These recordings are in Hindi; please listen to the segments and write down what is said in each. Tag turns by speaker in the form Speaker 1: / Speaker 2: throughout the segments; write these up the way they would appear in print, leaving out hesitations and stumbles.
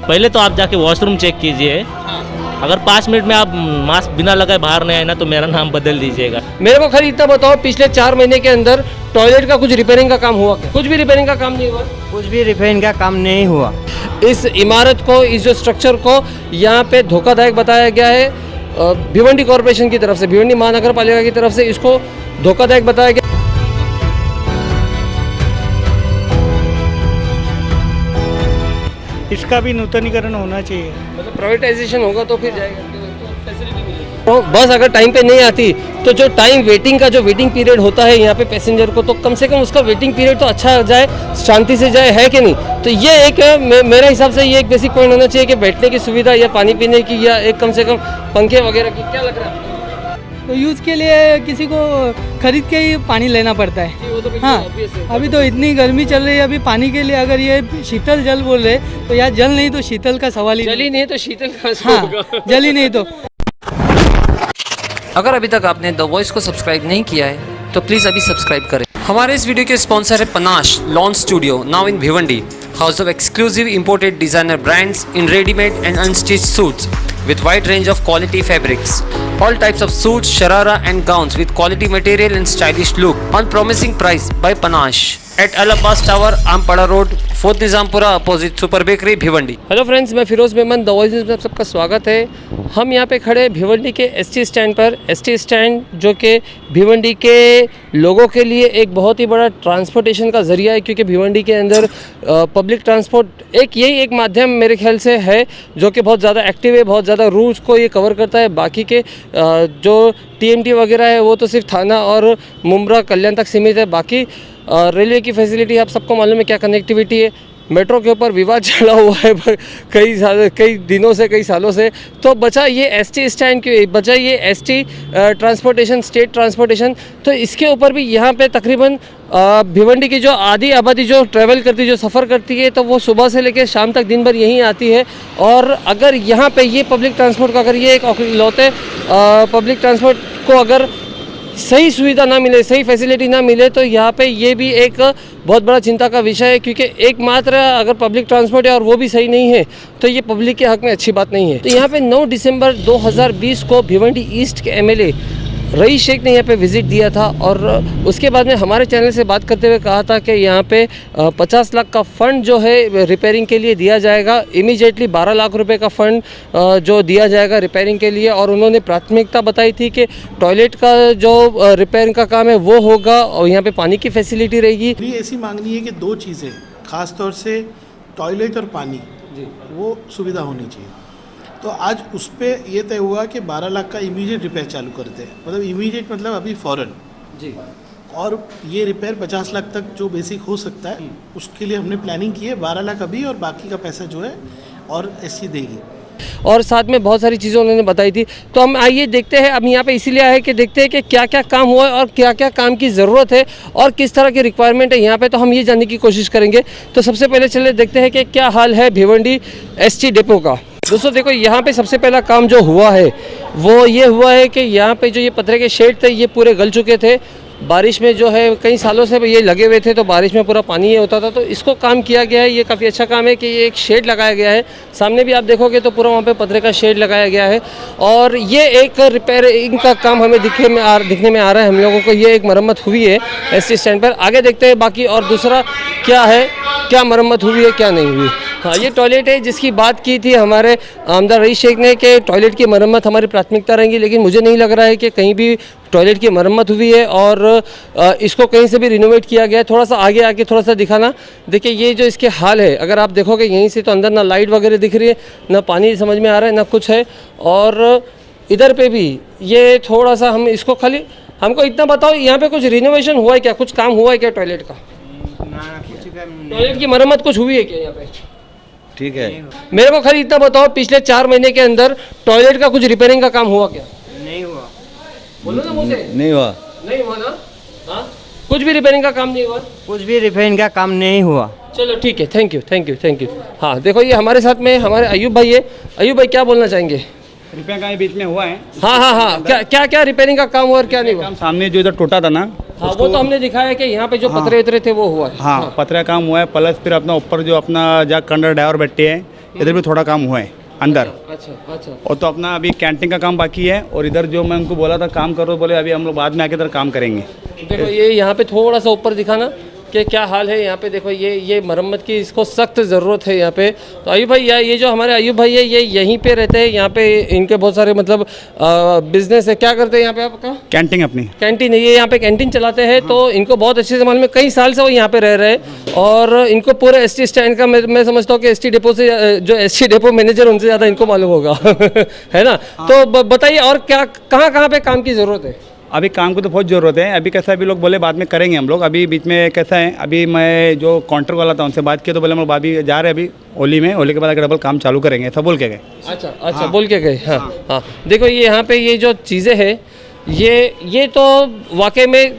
Speaker 1: पहले तो आप जाके वॉशरूम चेक कीजिए। अगर 5 मिनट में आप मास्क बिना लगाए बाहर नहीं आए ना तो मेरा नाम बदल दीजिएगा।
Speaker 2: मेरे को खाली इतना बताओ, पिछले 4 महीने के अंदर टॉयलेट का कुछ रिपेयरिंग का काम हुआ क्या? कुछ भी रिपेयरिंग का काम नहीं हुआ।
Speaker 3: कुछ भी रिपेयरिंग का काम नहीं हुआ।
Speaker 2: इस इमारत को, इस जो स्ट्रक्चर को यहाँ पे धोखादायक बताया गया है। भिवंडी कॉरपोरेशन की तरफ से, भिवंडी महानगर पालिका की तरफ से इसको धोखादायक बताया गया।
Speaker 4: इसका भी नूतनीकरण होना चाहिए।
Speaker 2: मतलब प्राइवेटाइजेशन होगा तो फिर जाएगा, तो फैसिलिटी मिलेगी। तो बस अगर टाइम पे नहीं आती तो जो टाइम वेटिंग का जो वेटिंग पीरियड होता है यहाँ पे पैसेंजर को, तो कम से कम उसका वेटिंग पीरियड तो अच्छा जाए, शांति से जाए, है कि नहीं? तो ये एक मेरे हिसाब से ये एक बेसिक पॉइंट होना चाहिए कि बैठने की सुविधा या पानी पीने की या एक कम से कम पंखे वगैरह की। क्या लग रहा है?
Speaker 5: तो यूज़ के लिए किसी को खरीद के ही पानी लेना पड़ता है।
Speaker 2: वो तो बिल्कुल
Speaker 5: हाँ,
Speaker 2: obvious है।
Speaker 5: अभी तो इतनी गर्मी चल रही है, अभी पानी के लिए अगर ये शीतल जल बोल रहे तो यार जल नहीं तो शीतल का सवाल ही
Speaker 2: जल ही नहीं तो शीतल कहाँ से
Speaker 5: हाँ,
Speaker 2: होगा?
Speaker 5: जल ही नहीं तो।
Speaker 6: अगर अभी तक आपने द वॉइस को सब्सक्राइब नहीं किया है तो प्लीज़ अभी सब्सक्राइब करें। हमारे इस वीडियो के स्पॉन्सर है Panash lawn studio, now in Bhiwandi, house of exclusive imported designer brands in readymade and unstitched suits with wide range of quality fabrics. All types of suits, sharara and gowns with quality material and stylish look on promising price by Panache at Al Abbas Tower, Ampada Road, 4th Nizampura opposite Super Bakery, Bhiwandi.
Speaker 2: Hello friends, मैं फिरोज मेमन, द वॉइस में सबका स्वागत है। हम यहाँ पे खड़े भिवंडी के एसटी स्टैंड पर। एसटी स्टैंड जो कि भिवंडी के लोगों के लिए एक बहुत ही बड़ा ट्रांसपोर्टेशन का ज़रिया है, क्योंकि भिवंडी के अंदर पब्लिक ट्रांसपोर्ट यही एक माध्यम मेरे ख्याल से है जो कि बहुत ज़्यादा एक्टिव है, बहुत ज़्यादा रूट्स को ये कवर करता है। बाकी के जो टीएमटी वगैरह है वो तो सिर्फ थाना और मुंब्रा कल्याण तक सीमित है। बाकी रेलवे की फैसिलिटी आप सबको मालूम है क्या कनेक्टिविटी है। मेट्रो के ऊपर विवाद चला हुआ है कई दिनों से, कई सालों से। तो बचा ये एसटी स्टैंड की, बचा ये एसटी ट्रांसपोर्टेशन, स्टेट ट्रांसपोर्टेशन। तो इसके ऊपर भी यहाँ पे तकरीबन भिवंडी की जो आधी आबादी जो ट्रैवल करती है, जो सफ़र करती है, तो वो सुबह से लेकर शाम तक दिन भर यहीं आती है। और अगर यहाँ पे ये पब्लिक ट्रांसपोर्ट का, अगर ये एक इकलौते पब्लिक ट्रांसपोर्ट को अगर सही सुविधा ना मिले, सही फैसिलिटी ना मिले, तो यहाँ पे ये भी एक बहुत बड़ा चिंता का विषय है। क्योंकि एकमात्र अगर पब्लिक ट्रांसपोर्ट है और वो भी सही नहीं है तो ये पब्लिक के हक में अच्छी बात नहीं है। तो यहाँ पे 9 दिसंबर 2020 को भिवंडी ईस्ट के एमएलए रईस शेख ने यहाँ पे विज़िट दिया था और उसके बाद में हमारे चैनल से बात करते हुए कहा था कि यहाँ पे 50 लाख का फ़ंड जो है रिपेयरिंग के लिए दिया जाएगा। इमीडिएटली 12 लाख रुपए का फ़ंड जो दिया जाएगा रिपेयरिंग के लिए। और उन्होंने प्राथमिकता बताई थी कि टॉयलेट का जो रिपेयरिंग का काम है वो होगा और यहाँ पे पानी की फैसिलिटी रहेगी।
Speaker 7: मेरी ऐसी मांगनी है कि 2 चीज़ें, ख़ास तौर से टॉयलेट और पानी, वो सुविधा होनी चाहिए। तो आज उस पर यह तय हुआ कि 12 लाख का इमीडिएट रिपेयर चालू करते हैं। मतलब इमीडिएट मतलब अभी फ़ौरन जी। और ये रिपेयर 50 लाख तक जो बेसिक हो सकता है उसके लिए हमने प्लानिंग की है। 12 लाख अभी और बाकी का पैसा जो है और एससी देगी।
Speaker 2: और साथ में बहुत सारी चीज़ें उन्होंने बताई थी। तो हम आइए देखते हैं, अब यहाँ पे इसीलिए आए कि देखते हैं कि क्या क्या काम हुआ है और क्या क्या काम की ज़रूरत है और किस तरह की रिक्वायरमेंट है यहाँ पे। तो हम ये जानने की कोशिश करेंगे। तो सबसे पहले चले देखते हैं कि क्या हाल है भिवंडी एसटी डिपो का। दोस्तों देखो, यहाँ पे सबसे पहला काम जो हुआ है वो ये हुआ है कि यहाँ पे जो ये पतरे के शेड थे ये पूरे गल चुके थे। बारिश में जो है कई सालों से ये लगे हुए थे, तो बारिश में पूरा पानी ये होता था। तो इसको काम किया गया है। ये काफ़ी अच्छा काम है कि ये एक शेड लगाया गया है। सामने भी आप देखोगे तो पूरा वहाँ पे पतरे का शेड लगाया गया है। और ये एक रिपेयरिंग का काम हमें दिखने में आ रहा है हम लोगों को। ये एक मरम्मत हुई है एसटी स्टैंड पर। आगे देखते हैं बाकी और दूसरा क्या है, क्या मरम्मत हुई है, क्या नहीं हुई। हाँ, ये टॉयलेट है जिसकी बात की थी हमारे आमदार रईस शेख ने कि टॉयलेट की मरम्मत हमारी प्राथमिकता रहेगी। लेकिन मुझे नहीं लग रहा है कि कहीं भी टॉयलेट की मरम्मत हुई है और इसको कहीं से भी रिनोवेट किया गया है। थोड़ा सा आगे आके थोड़ा सा दिखाना। देखिए ये जो इसके हाल है, अगर आप देखोगे यहीं से तो अंदर ना लाइट वगैरह दिख रही है, ना पानी समझ में आ रहा है, ना कुछ है। और इधर पे भी ये थोड़ा सा, हम इसको खाली हमको इतना बताओ, यहाँ पे कुछ रिनोवेशन हुआ है क्या, कुछ काम हुआ है क्या टॉयलेट का? टॉयलेट की मरम्मत कुछ हुई है क्या यहाँ पे?
Speaker 8: ठीक है,
Speaker 2: मेरे को खाली इतना बताओ, पिछले 4 महीने के अंदर टॉयलेट का कुछ रिपेयरिंग का काम हुआ क्या?
Speaker 3: नहीं हुआ।
Speaker 2: बोलो ना मुझे।
Speaker 8: नहीं हुआ।
Speaker 2: नहीं हुआ ना? हाँ, कुछ भी रिपेयरिंग का काम नहीं हुआ।
Speaker 3: कुछ भी रिपेयरिंग का काम नहीं हुआ।
Speaker 2: चलो ठीक है, थैंक यू। हाँ देखो, ये हमारे साथ में हमारे अयूब भाई है। अयूब भाई क्या बोलना चाहेंगे?
Speaker 4: रिपेयर का बीच में हुआ है।
Speaker 2: हाँ, क्या रिपेयरिंग का काम हुआ और क्या नहीं हुआ?
Speaker 4: सामने जो इधर टूटा था ना,
Speaker 2: हाँ, वो तो हमने दिखाया कि यहाँ पे जो पतरे उतरे थे वो हुआ है।
Speaker 4: हाँ, पतरा काम हुआ है। प्लस फिर अपना ऊपर जो अपना जहाँ कंडर ड्राइवर बैठे हैं इधर भी थोड़ा काम हुआ है अंदर।
Speaker 2: अच्छा अच्छा।
Speaker 4: और तो अपना अभी कैंटीन का काम बाकी है, और इधर जो मैं उनको बोला था काम करो, बोले अभी हम लोग बाद में आके इधर काम करेंगे।
Speaker 2: देखो ये यहाँ पे थोड़ा सा ऊपर दिखाना कि क्या हाल है यहाँ पे। देखो ये मरम्मत की इसको सख्त ज़रूरत है यहाँ पे। तो अयूब भाई ये जो हमारे अयूब भाई है ये यहीं पे रहते हैं, यहाँ पे इनके बहुत सारे मतलब बिजनेस है। क्या करते हैं यहाँ पे आपका?
Speaker 4: कैंटीन अपनी
Speaker 2: कैंटीन है, ये यहाँ पे कैंटीन चलाते हैं। तो इनको बहुत अच्छे से मालूम है, कई साल से वो यहाँ पे रह रहे हैं। और इनको पूरे एसटी स्टैंड का मैं समझता हूँ कि एसटी डिपो से जो एसटी डिपो मैनेजर उनसे ज़्यादा इनको मालूम होगा है ना। तो बताइए और क्या कहाँ पे काम की ज़रूरत है?
Speaker 4: अभी काम को तो बहुत ज़रूरत है। अभी कैसा है, अभी लोग बोले बाद में करेंगे हम लोग। अभी बीच में कैसा है, अभी मैं जो काउंटर वाला था उनसे बात किया तो बोले हम लोग अभी जा रहे हैं, अभी होली में, होली के बाद अगर डबल काम चालू करेंगे ऐसा बोल के गए।
Speaker 2: अच्छा अच्छा बोल के गए। हाँ हाँ। देखो ये यहाँ पे ये जो चीज़ें हैं ये तो वाकई में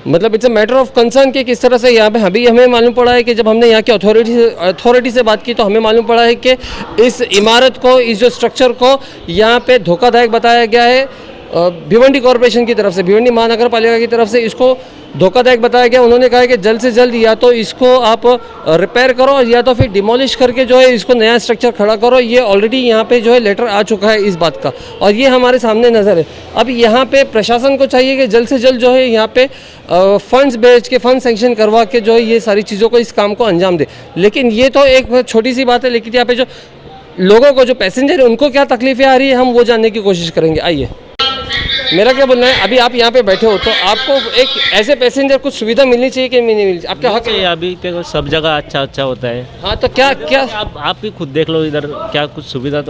Speaker 2: मतलब it's a matter of concern कि किस तरह से यहाँ पे अभी हमें मालूम पड़ा है कि जब हमने यहाँ की अथॉरिटी से बात की तो हमें मालूम पड़ा है कि इस इमारत को, इस जो स्ट्रक्चर को यहाँ पे धोखादायक बताया गया है भिवंडी कॉरपोरेशन की तरफ से, भिवंडी महानगर पालिका की तरफ से इसको धोखादायक बताया गया। उन्होंने कहा है कि जल्द से जल्द या तो इसको आप रिपेयर करो या तो फिर डिमोलिश करके जो है इसको नया स्ट्रक्चर खड़ा करो। ये ऑलरेडी यहाँ पे जो है लेटर आ चुका है इस बात का, और ये हमारे सामने नज़र है। अब यहाँ पे प्रशासन को चाहिए कि जल्द से जल्द जो है यहाँ पे फंड्स भेज के, फंड सेंक्शन करवा के जो है ये सारी चीज़ों को, इस काम को अंजाम दे। लेकिन ये तो एक छोटी सी बात है, लेकिन यहाँ पे जो लोगों को, जो पैसेंजर है, उनको क्या तकलीफें आ रही है हम वो जानने की कोशिश करेंगे। आइए, मेरा क्या बोलना है, अभी आप यहाँ पे बैठे हो तो आपको एक ऐसे पैसेंजर कुछ सुविधा मिलनी चाहिए कि नहीं मिलनी चाहिए? आपका हक है।
Speaker 1: अभी देखो सब जगह अच्छा होता है।
Speaker 2: हाँ तो क्या
Speaker 1: आप भी खुद देख लो इधर, क्या कुछ सुविधा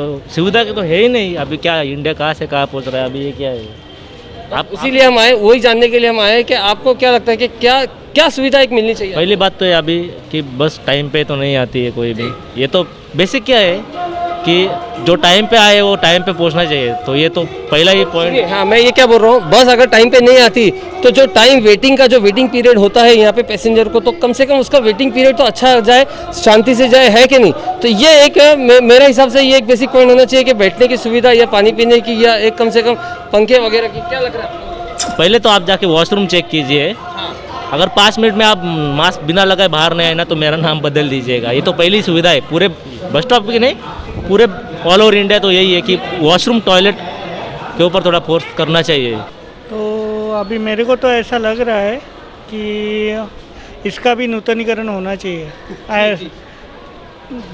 Speaker 1: की तो है ही नहीं। अभी क्या इंडिया कहाँ से कहाँ पहुँच रहा है, अभी ये क्या है?
Speaker 2: आप इसीलिए हम आए, वही जानने के लिए हम आए कि आपको क्या लगता है कि क्या सुविधा एक मिलनी चाहिए?
Speaker 1: पहली बात तो है अभी कि बस टाइम पे तो नहीं आती है कोई भी। ये तो बेसिक क्या है कि जो टाइम पे आए वो टाइम पे पहुंचना चाहिए। तो ये तो पहला ही पॉइंट।
Speaker 2: हाँ, मैं ये क्या बोल रहा हूँ, बस अगर टाइम पे नहीं आती तो जो वेटिंग पीरियड होता है यहाँ पे पैसेंजर को, तो कम से कम उसका वेटिंग पीरियड तो अच्छा जाए, शांति से जाए, है कि नहीं? तो ये एक मेरे हिसाब से ये एक बेसिक पॉइंट होना चाहिए कि बैठने की सुविधा या पानी पीने की, या एक कम से कम पंखे वगैरह की। क्या लग रहा है?
Speaker 1: पहले तो आप जाके वॉशरूम चेक कीजिए। अगर 5 मिनट में आप मास्क बिना लगाए बाहर नहीं आए ना तो मेरा नाम बदल दीजिएगा। ये तो पहली सुविधा है पूरे बस स्टॉप की नहीं, पूरे ऑल ओवर इंडिया तो यही है कि वॉशरूम, टॉयलेट के ऊपर थोड़ा फोर्स करना चाहिए।
Speaker 4: तो अभी मेरे को तो ऐसा लग रहा है कि इसका भी नूतनीकरण होना चाहिए।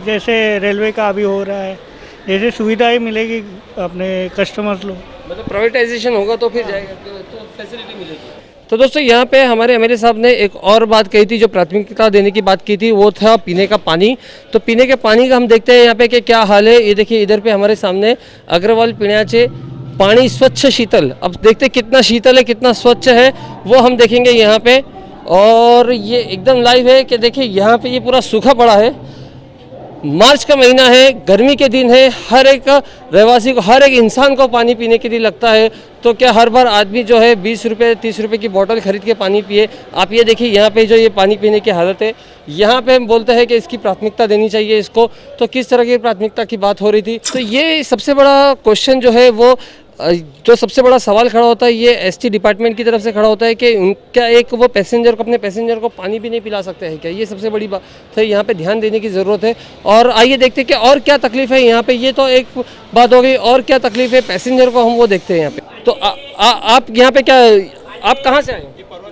Speaker 4: जैसे रेलवे का अभी हो रहा है, जैसे सुविधाएं मिलेगी अपने कस्टमर्स लोग,
Speaker 2: मतलब प्राइवेटाइजेशन होगा तो फिर जाएगा तो फैसिलिटी मिलेगी। तो दोस्तों यहाँ पे हमारे एमएलए साहब ने एक और बात कही थी, जो प्राथमिकता देने की बात की थी, वो था पीने का पानी। तो पीने के पानी का हम देखते हैं यहाँ पे कि क्या हाल है। ये देखिए इधर पे हमारे सामने अग्रवाल पिण्याचे पानी स्वच्छ शीतल, अब देखते हैं कितना शीतल है, कितना स्वच्छ है, वो हम देखेंगे यहाँ पे। और ये एकदम लाइव है कि देखिए यहाँ पे ये पूरा सूखा पड़ा है। मार्च का महीना है, गर्मी के दिन है, हर एक रहवासी को, हर एक इंसान को पानी पीने के लिए लगता है। तो क्या हर बार आदमी जो है 20 रुपये 30 रुपये की बोतल खरीद के पानी पिए? आप ये देखिए यहाँ पे जो ये पानी पीने की हालत है, यहाँ पे हम बोलते हैं कि इसकी प्राथमिकता देनी चाहिए इसको। तो किस तरह की प्राथमिकता की बात हो रही थी, तो ये सबसे बड़ा क्वेश्चन जो है वो, जो सबसे बड़ा सवाल खड़ा होता है ये एसटी डिपार्टमेंट की तरफ से खड़ा होता है कि उनका एक वो पैसेंजर को, अपने पैसेंजर को पानी भी नहीं पिला सकते हैं क्या? ये सबसे बड़ी बात है, यहाँ पे ध्यान देने की ज़रूरत है। और आइए देखते हैं कि और क्या तकलीफ़ है यहाँ पे। ये तो एक बात हो गई, और क्या तकलीफ़ है पैसेंजर को, हम वो देखते हैं यहाँ पे। तो आप यहाँ पे क्या, आप कहाँ से आए?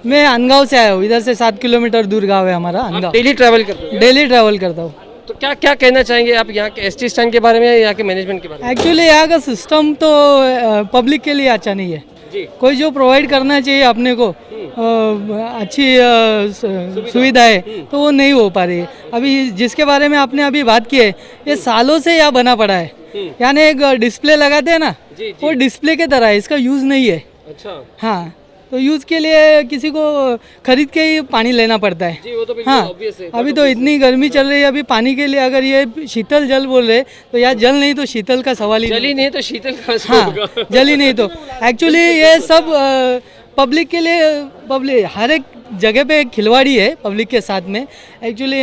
Speaker 5: मैं अनगांव से आया हूँ, इधर से 7 किलोमीटर दूर गाँव है हमारा अनगांव।
Speaker 2: डेली ट्रैवल करते हो?
Speaker 5: डेली ट्रैवल करता हूँ।
Speaker 2: तो क्या कहना चाहेंगे आप यहाँ के एसटी स्टैंड के बारे में या यहाँ के मैनेजमेंट के बारे में?
Speaker 5: एक्चुअली यहाँ का सिस्टम तो पब्लिक के लिए अच्छा नहीं है
Speaker 2: जी।
Speaker 5: कोई जो प्रोवाइड करना चाहिए अपने को अच्छी सुविधा है तो वो नहीं हो पा रही है। अभी जिसके बारे में आपने अभी बात की है, ये सालों से यहाँ बना पड़ा है। यानी एक डिस्प्ले लगाते हैं ना, वो डिस्प्ले के तरह है, इसका यूज़ नहीं है।
Speaker 2: अच्छा,
Speaker 5: हाँ, तो यूज़ के लिए किसी को खरीद के ही पानी लेना पड़ता है।
Speaker 2: जी, वो तो बिल्कुल
Speaker 5: हाँ,
Speaker 2: obvious है।
Speaker 5: अभी तो इतनी गर्मी चल रही है, अभी पानी के लिए अगर ये शीतल जल बोल रहे तो यार जल नहीं तो शीतल का सवाल ही
Speaker 2: जल ही नहीं तो शीतल कहाँ से
Speaker 5: हाँ,
Speaker 2: होगा?
Speaker 5: जल ही नहीं तो एक्चुअली ये सब पब्लिक के लिए, पब्लिक हर एक जगह पे खिलवाड़ी है पब्लिक के साथ में। एक्चुअली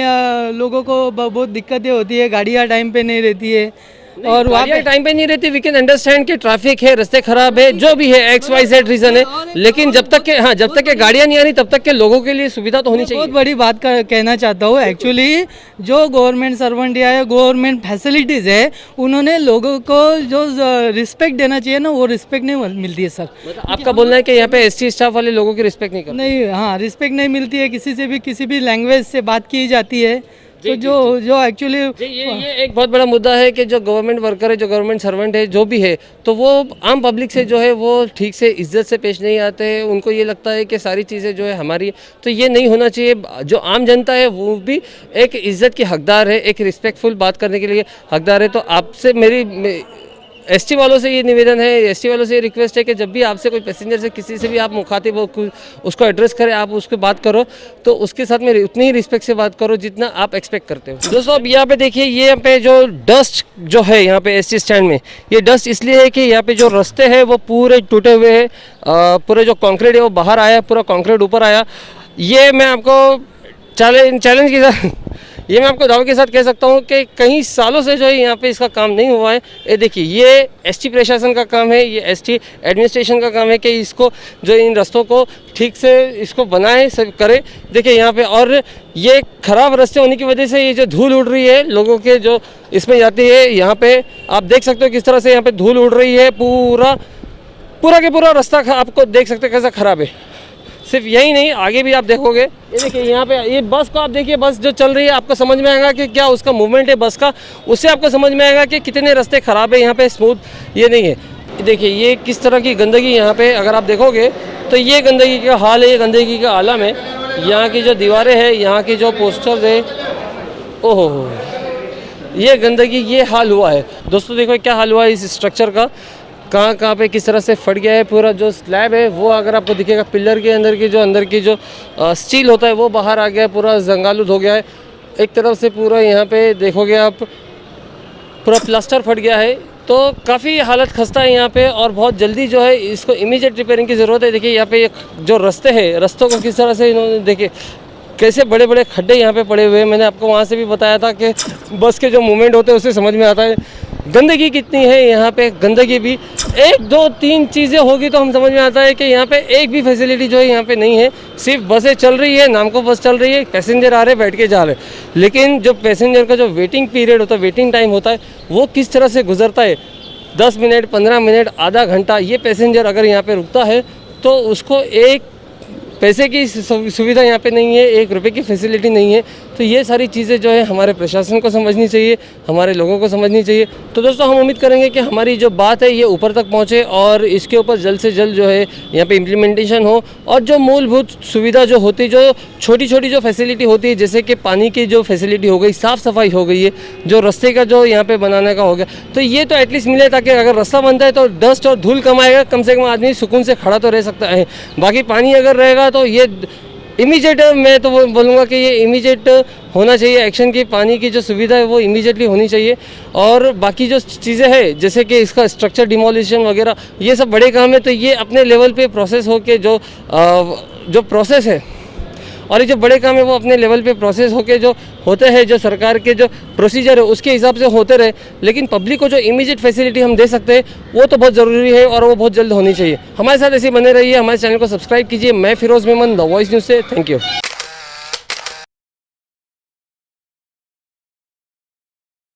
Speaker 5: लोगों को बहुत दिक्कतें होती है, गाड़ियाँ टाइम पे नहीं रहती है, और वहाँ पे
Speaker 2: टाइम पे नहीं रहती, वी कैन अंडरस्टैंड कि ट्रैफिक है, रास्ते खराब है, जो भी है XYZ रीजन है, लेकिन जब तक के गाड़ियाँ नहीं आ रही तब तक के लोगों के लिए सुविधा तो होनी चाहिए।
Speaker 5: बहुत बड़ी बात कहना चाहता हूँ। एक्चुअली जो गवर्नमेंट सर्वेंट या गवर्नमेंट फैसिलिटीज़ है, उन्होंने लोगों को जो रिस्पेक्ट देना चाहिए ना, वो रिस्पेक्ट नहीं मिलती है सर।
Speaker 2: मतलब आपका बोलना है कि यहाँ पे ST स्टाफ वाले लोगों की रिस्पेक्ट नहीं करते?
Speaker 5: नहीं, हाँ, रिस्पेक्ट नहीं मिलती है, किसी से भी किसी भी लैंग्वेज से बात की जाती है, तो जो एक्चुअली
Speaker 2: ये एक बहुत बड़ा मुद्दा है कि जो गवर्नमेंट वर्कर है, जो गवर्नमेंट सर्वेंट है, जो भी है, तो वो आम पब्लिक से जो है वो ठीक से इज्जत से पेश नहीं आते हैं। उनको ये लगता है कि सारी चीज़ें जो है हमारी, तो ये नहीं होना चाहिए। जो आम जनता है वो भी एक इज्जत की हकदार है, एक रिस्पेक्टफुल बात करने के लिए हकदार है। तो आपसे मेरी ST वालों से ये निवेदन है, ST वालों से ये रिक्वेस्ट है कि जब भी आपसे कोई पैसेंजर से किसी से भी आप मुखातिब हो, उसको एड्रेस करें, आप उसको बात करो तो उसके साथ में उतनी ही रिस्पेक्ट से बात करो जितना आप एक्सपेक्ट करते हो। दोस्तों अब यहाँ पे देखिए, ये यहाँ पे जो डस्ट जो है यहाँ पे ST स्टैंड में, ये डस्ट इसलिए है कि यहाँ पे जो रास्ते हैं वो पूरे टूटे हुए हैं, पूरे जो कॉन्क्रीट है वो बाहर आया, पूरा कॉन्क्रीट ऊपर आया। ये मैं आपको चैलेंज के साथ ये मैं आपको दावे के साथ कह सकता हूँ कि कई सालों से जो है यहाँ पे इसका काम नहीं हुआ है। ये देखिए, ये ST प्रशासन का काम है, ये ST एडमिनिस्ट्रेशन का काम है कि इसको जो इन रास्तों को ठीक से इसको बनाए, सब करे। देखिए यहाँ पे, और ये ख़राब रास्ते होने की वजह से ये जो धूल उड़ रही है लोगों के जो इसमें जाती है, यहाँ पे आप देख सकते हो किस तरह से यहाँ पे धूल उड़ रही है। पूरा के पूरा रास्ता आपको देख सकते हो कैसा ख़राब है। सिर्फ यही नहीं, आगे भी आप देखोगे, ये देखिए यहाँ पे ये बस को आप देखिए, बस जो चल रही है आपको समझ में आएगा कि क्या उसका मूवमेंट है बस का, उससे आपको समझ में आएगा कि कितने रास्ते ख़राब है, यहाँ पे स्मूथ ये नहीं है। देखिए ये किस तरह की गंदगी यहाँ पे अगर आप देखोगे तो ये गंदगी का हाल है, ये गंदगी का आलम है। यहाँ की जो दीवारें हैं, यहाँ के जो पोस्टर्स है, ओहो, ये गंदगी, ये हाल हुआ है। दोस्तों देखो क्या हाल हुआ है इस स्ट्रक्चर का, कहाँ पे किस तरह से फट गया है। पूरा जो स्लैब है वो अगर आपको दिखेगा, पिलर के अंदर की जो स्टील होता है वो बाहर आ गया है, पूरा जंगालुद हो गया है। एक तरफ से पूरा यहाँ पे देखोगे आप, पूरा प्लास्टर फट गया है। तो काफ़ी हालत खस्ता है यहाँ पे, और बहुत जल्दी जो है इसको इमीडिएट रिपेयरिंग की ज़रूरत है। देखिए यहाँ पे जो रास्ते हैं, रास्तों को किस तरह से इन्होंने, देखिए कैसे बड़े बड़े खड्डे यहाँ पे पड़े हुए हैं। मैंने आपको वहाँ से भी बताया था कि बस के जो मूवमेंट होते हैं उससे समझ में आता है गंदगी कितनी है यहाँ पे। गंदगी भी 1 2 3 चीज़ें होगी तो हम समझ में आता है कि यहाँ पे एक भी फैसिलिटी जो है यहाँ पे नहीं है। सिर्फ बसें चल रही है, नाम को बस चल रही है, पैसेंजर आ रहे बैठ के जा रहे, लेकिन जो पैसेंजर का जो वेटिंग पीरियड होता है, वेटिंग टाइम होता है, वो किस तरह से गुजरता है, 10 मिनट, 15 मिनट, आधा घंटा। ये पैसेंजर अगर यहाँ पे रुकता है तो उसको एक पैसे की सुविधा यहाँ पे नहीं है, 1 रुपये की फैसिलिटी नहीं है। तो ये सारी चीज़ें जो है हमारे प्रशासन को समझनी चाहिए, हमारे लोगों को समझनी चाहिए। तो दोस्तों हम उम्मीद करेंगे कि हमारी जो बात है ये ऊपर तक पहुँचे और इसके ऊपर जल्द से जल्द जो है यहाँ पे इम्प्लीमेंटेशन हो, और जो मूलभूत सुविधा जो होती, जो छोटी छोटी जो फैसिलिटी होती है, जैसे कि पानी की जो फैसिलिटी हो गई, साफ़ सफाई हो गई है, जो रास्ते का जो यहाँ पे बनाने का हो गया, तो ये तो एटलीस्ट मिले, ताकि अगर रास्ता बनता है तो डस्ट और धूल कम आएगा, कम से कम आदमी सुकून से खड़ा तो रह सकता है। बाकी पानी अगर रहेगा तो ये इमीडिएट, मैं तो बोलूँगा कि ये इमीडिएट होना चाहिए एक्शन की। पानी की जो सुविधा है वो इमीडिएटली होनी चाहिए। और बाकी जो चीज़ें हैं, जैसे कि इसका स्ट्रक्चर डिमोलिशन वगैरह, ये सब बड़े काम है, तो ये अपने लेवल पे प्रोसेस हो के जो प्रोसेस है, और ये जो बड़े काम है वो अपने लेवल पे प्रोसेस होके जो होते हैं, जो सरकार के जो प्रोसीजर है उसके हिसाब से होते रहे। लेकिन पब्लिक को जो इमीडिएट फैसिलिटी हम दे सकते हैं वो तो बहुत ज़रूरी है, और वो बहुत जल्द होनी चाहिए। हमारे साथ ऐसे बने रहिए, हमारे चैनल को सब्सक्राइब कीजिए। मैं Firoz Memon, the voice news से, थैंक यू।